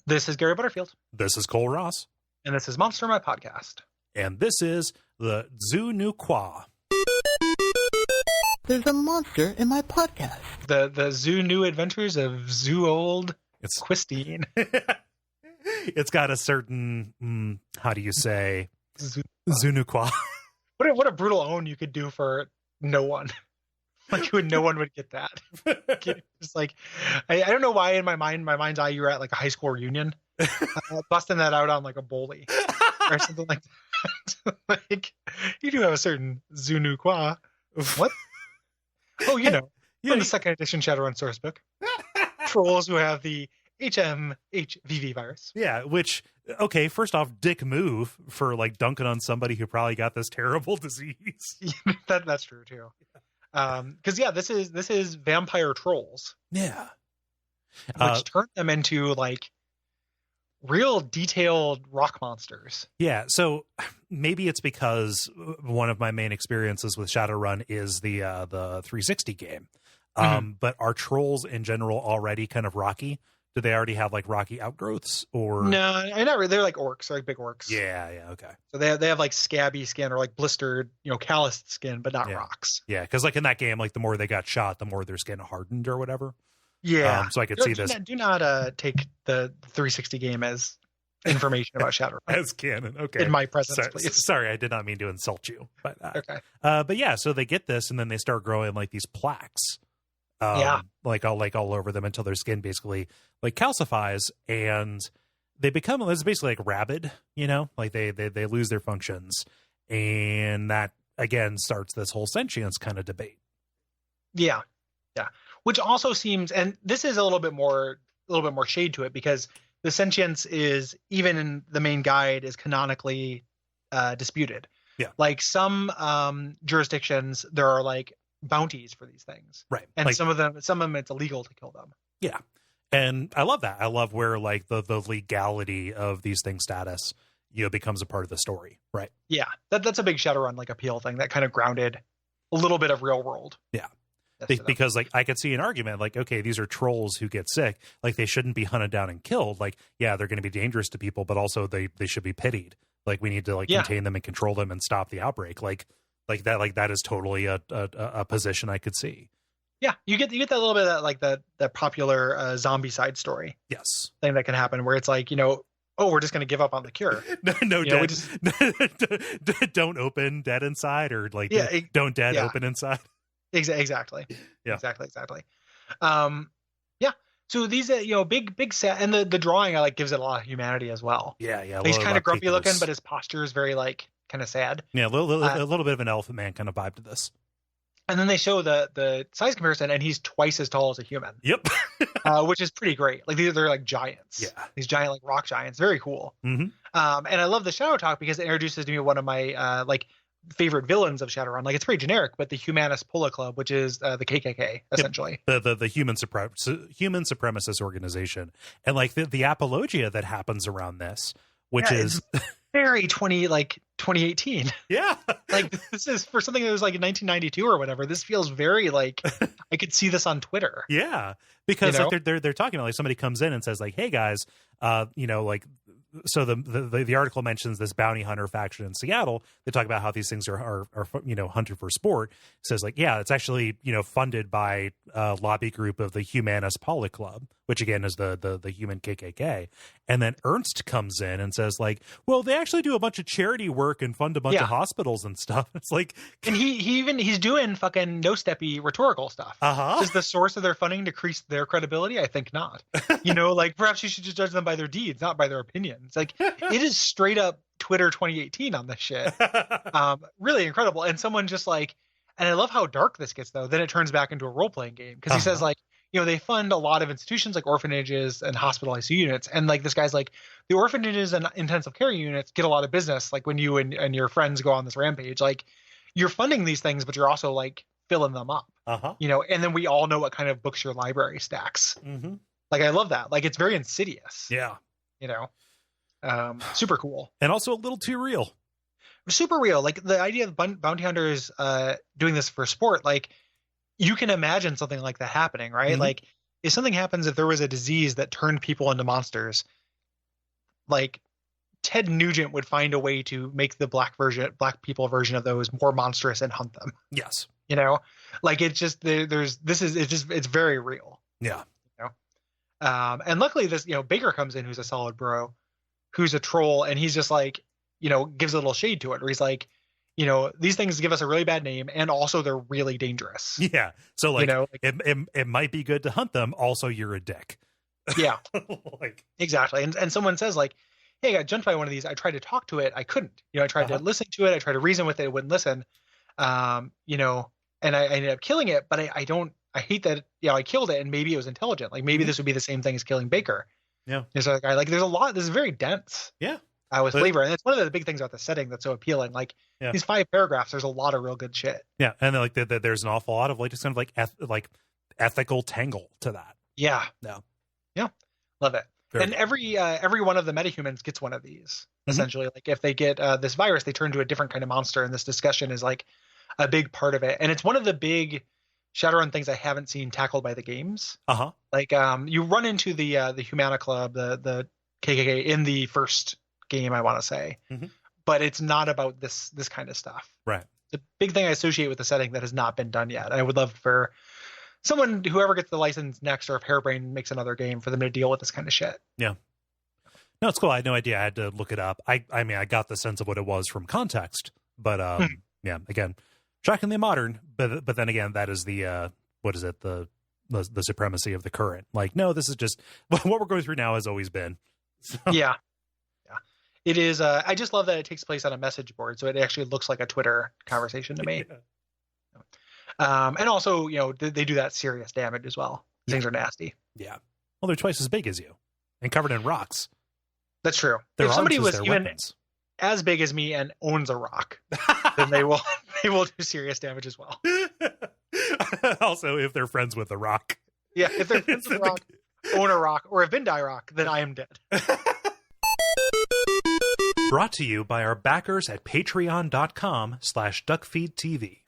This is Gary Butterfield. This is Cole Ross. And this is Monster My Podcast. And this is the Dzoo-Noo-Qua. There's a monster in my podcast. The Zoo New Adventures of Zoo Old Quistine. It's got a certain, how do you say, Dzoo-Noo-Qua. What a brutal own you could do for no one. Like no one would get that. It's like, I don't know why in my mind's eye you were at like a high school reunion, busting that out on like a bully or something like that. Like, you do have a certain Dzoo-Noo-Qua. What? Oh, from the second edition Shadowrun sourcebook. Trolls who have the HMHVV virus. Yeah, which, okay, first off, dick move for like dunking on somebody who probably got this terrible disease. That's true too. Because this is vampire trolls. Yeah, which turned them into like real detailed rock monsters. Yeah, so maybe it's because one of my main experiences with Shadowrun is the 360 game. But are trolls in general already kind of rocky? Do they already have like rocky outgrowths, or no? Not really. They're like orcs, like big orcs. Yeah, okay. So they have like scabby skin or like blistered, calloused skin, but not rocks. Yeah, because like in that game, like the more they got shot, the more their skin hardened or whatever. Yeah. So I could see this. Do not take the 360 game as information about Shadowrun as canon. Okay. In my presence, please. Sorry, I did not mean to insult you. But okay. But yeah, so they get this, and then they start growing like these plaques. Like all over them until their skin basically like calcifies, and they become, it's basically like rabid, like they lose their functions, and that again starts this whole sentience kind of debate. Yeah, which also seems, and this is a little bit more shade to it, because the sentience is, even in the main guide, is canonically disputed. Yeah, like some jurisdictions there are like bounties for these things, right? And like, some of them it's illegal to kill them. Yeah, and I love that. I love where like the legality of these things' status becomes a part of the story, right? Yeah, that's a big Shadowrun like appeal thing that kind of grounded a little bit of real world. Yeah, because like I could see an argument like, okay, these are trolls who get sick, like they shouldn't be hunted down and killed. Like, yeah, they're going to be dangerous to people, but also they should be pitied. Like we need to contain them and control them and stop the outbreak. Like that is totally a position I could see. Yeah, you get that little bit of that, like that popular zombie side story. Yes, thing that can happen where it's like, we're just going to give up on the cure. Don't open dead inside, or like don't dead open inside. Exactly. Yeah. Exactly. So these big set, and the drawing I like gives it a lot of humanity as well. Yeah. He's kind of grumpy looking, but his posture is very like kind of sad. Yeah, a little bit of an Elephant Man kind of vibe to this. And then they show the size comparison, and he's twice as tall as a human. Yep. Which is pretty great. Like they're like giants. Yeah. These giant like rock giants. Very cool. Mm-hmm. And I love the Shadow Talk because it introduces to me one of my like favorite villains of Shadowrun. Like it's pretty generic, but the Humanist Pula Club, which is the KKK essentially. Yep. The human supremacist organization, and like the apologia that happens around this, which is very 2018. Yeah. Like this is for something that was like in 1992 or whatever. This feels very like I could see this on Twitter. Yeah. Because like they're talking about, like, somebody comes in and says like, hey guys, like, so the article mentions this bounty hunter faction in Seattle. They talk about how these things are hunted for sport. It says like, yeah, it's actually, funded by a lobby group of the Humanist Pula Club, which again is the human KKK. And then Ernst comes in and says like, well, they actually do a bunch of charity work and fund a bunch of hospitals and stuff. It's like, and he's doing fucking no-steppy rhetorical stuff. Is the source of their funding to increase their credibility? I think not. Like perhaps you should just judge them by their deeds, not by their opinions. Like it is straight up Twitter 2018 on this shit. Really incredible. And someone just like, and I love how dark this gets though. Then it turns back into a role-playing game because he says like, they fund a lot of institutions like orphanages and hospital ICU units. And like this guy's like, the orphanages and intensive care units get a lot of business. Like when you and your friends go on this rampage, like you're funding these things, but you're also like filling them up. And then we all know what kind of books your library stacks. Mm-hmm. Like I love that. Like it's very insidious. Yeah. Super cool. And also a little too real. Super real. Like the idea of bounty hunters doing this for sport, like you can imagine something like that happening, right? Mm-hmm. Like if something happens, if there was a disease that turned people into monsters, like Ted Nugent would find a way to make the black people version of those more monstrous and hunt them. Yes. You know, like it's just it's very real. Yeah. You know, and luckily this, you know, Baker comes in, who's a solid bro, who's a troll, and he's just like, you know, gives a little shade to it, where he's like, you know, these things give us a really bad name, and also they're really dangerous. Yeah. So like, you know, it might be good to hunt them. Also, you're a dick. Yeah. Like exactly. And someone says like, hey, I got jumped by one of these. I tried to talk to it. I couldn't. You know, I tried to listen to it. I tried to reason with it. It wouldn't listen. You know, and I ended up killing it. But I hate that, you know, I killed it, and maybe it was intelligent. Like maybe this would be the same thing as killing Baker. Yeah. There's like, there's a lot. This is very dense. Yeah. With flavor. And it's one of the big things about the setting that's so appealing. Like these 5 paragraphs, there's a lot of real good shit. Yeah. And then, like there's an awful lot of like just kind of like ethical tangle to that. Yeah. No. Yeah. Love it. Very and every one of the metahumans gets one of these, essentially. Like if they get this virus, they turn into a different kind of monster, and this discussion is like a big part of it. And it's one of the big Shadowrun things I haven't seen tackled by the games. Like you run into the Humana Club, the KKK in the first game, I want to say, but it's not about this kind of stuff. Right. It's a big thing I associate with the setting that has not been done yet. I would love for someone, whoever gets the license next, or if Hairbrain makes another game, for them to deal with this kind of shit. Yeah. No, it's cool. I had no idea. I had to look it up. I mean, I got the sense of what it was from context, but yeah, again, shockingly modern. But then again, that is the what is it? The supremacy of the current. Like, no, this is just what we're going through now has always been. So. Yeah. It is. I just love that it takes place on a message board, so it actually looks like a Twitter conversation to me. And also, you know, they do that serious damage as well. Things are nasty. Yeah. Well, they're twice as big as you and covered in rocks. That's true. If somebody was even as big as me and owns a rock, then they will do serious damage as well. Also, if they're friends with the rock. Yeah, if they're friends with the rock, own a rock, or a Vindai rock, then I am dead. Brought to you by our backers at patreon.com/DuckFeed.tv.